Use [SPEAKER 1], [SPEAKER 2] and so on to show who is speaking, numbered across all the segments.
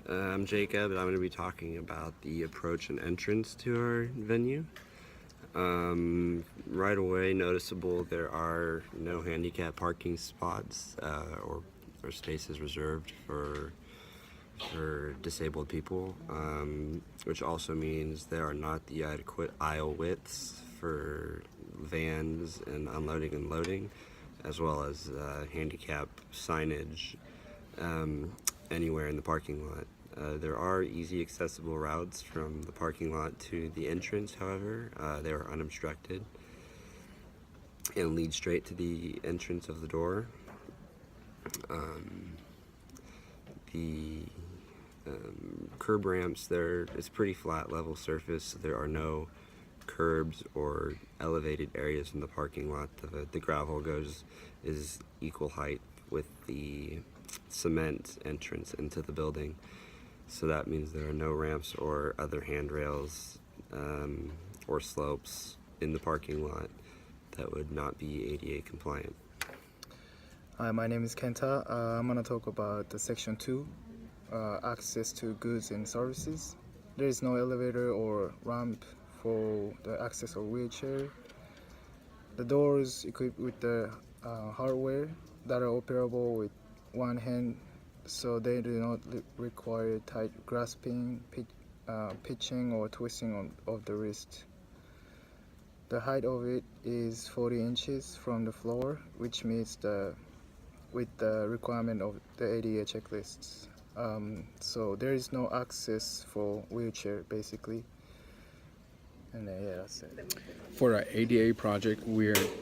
[SPEAKER 1] I'm Jacob, and I'm going to be talking about the approach and entrance to our venue. Right away, noticeable there are no handicap parking spots or spaces reserved for disabled people, which also means there are not the adequate aisle widths for vans and unloading and loading, as well as handicap signage anywhere in the parking lot. There are easy accessible routes from the parking lot to the entrance, however. They are unobstructed and lead straight to the entrance of the door. The curb ramps, it's pretty flat level surface. There are no curbs or elevated areas in the parking lot. The gravel is equal height with the cement entrance into the building. So that means there are no ramps or other handrails or slopes in the parking lot that would not be ADA compliant.
[SPEAKER 2] Hi, my name is Kenta. I'm going to talk about the Section 2, access to goods and services. There is no elevator or ramp for the access of wheelchair. The doors equipped with the hardware that are operable with one hand, so they do not require tight grasping, pitching, or twisting of the wrist. The height of it is 40 inches from the floor, which meets with the requirement of the ADA checklists. So there is no access for wheelchair, basically. And yeah, that's it.
[SPEAKER 3] For our ADA project,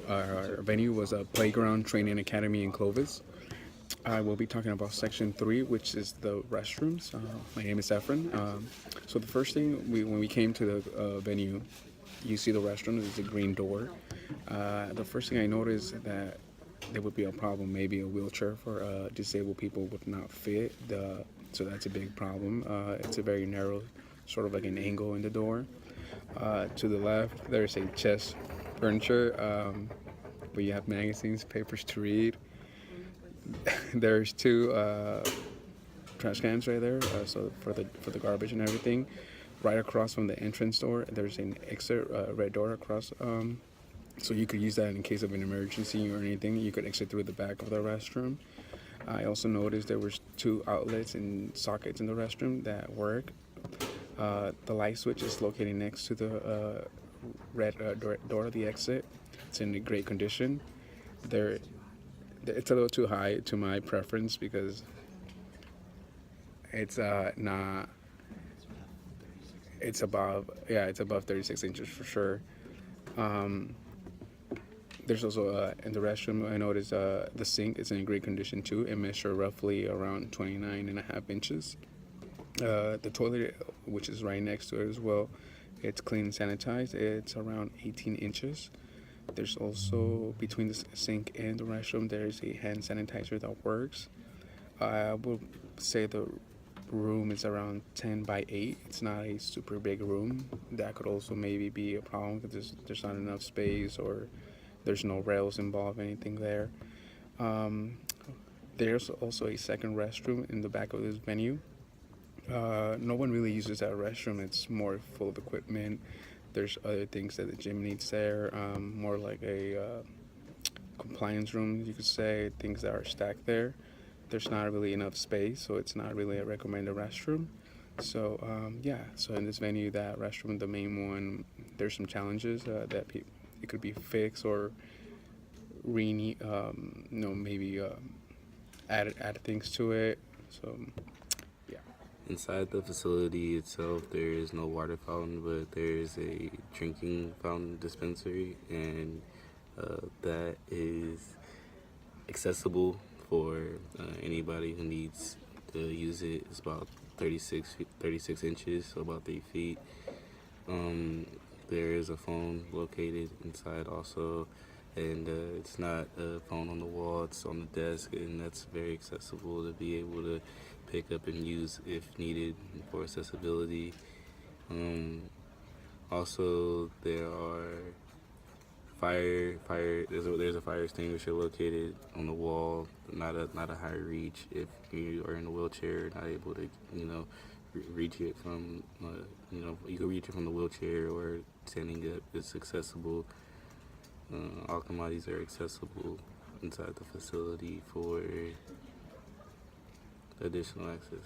[SPEAKER 3] our venue was a playground training academy in Clovis. I will be talking about Section 3, which is the restrooms. My name is Efren. So the first thing, when we came to the venue, you see the restroom, there's a green door. The first thing I noticed that there would be a problem, maybe a wheelchair for disabled people would not fit. So that's a big problem. It's a very narrow, sort of like an angle in the door. To the left, there's a chest furniture where you have magazines, papers to read. There's two trash cans right there, so for the garbage and everything. Right across from the entrance door, there's an exit red door across. So you could use that in case of an emergency or anything. You could exit through the back of the restroom. I also noticed there was two outlets and sockets in the restroom that work. The light switch is located next to the red door of the exit. It's in great condition. It's a little too high to my preference because it's not. It's above 36 inches for sure. There's also in the restroom, I noticed the sink is in great condition too. It measures roughly around 29.5 inches. The toilet, which is right next to it as well, it's clean and sanitized. It's around 18 inches. There's also, between the sink and the restroom, there's a hand sanitizer that works. I would say the room is around 10 by 8. It's not a super big room. That could also maybe be a problem because there's not enough space or there's no rails involved, anything there. There's also a second restroom in the back of this venue. No one really uses that restroom. It's more full of equipment. There's other things that the gym needs there, more like a compliance room, you could say, things that are stacked there. There's not really enough space, so it's not really a recommended restroom. So so in this venue, that restroom, the main one, there's some challenges that it could be fixed or maybe add things to it. So yeah.
[SPEAKER 1] Inside the facility itself, there is no water fountain, but there is a drinking fountain dispensary, and that is accessible for anybody who needs to use it. It's about 36 inches, so about 3 feet. There is a phone located inside also, and it's not a phone on the wall, it's on the desk, and that's very accessible to be able to pick up and use if needed for accessibility. Also, there are
[SPEAKER 4] fire. There's a fire extinguisher located on the wall. Not a high reach if you are in a wheelchair, not able to reach it from you can reach it from the wheelchair or standing up. It's accessible. All commodities are accessible inside the facility for additional access.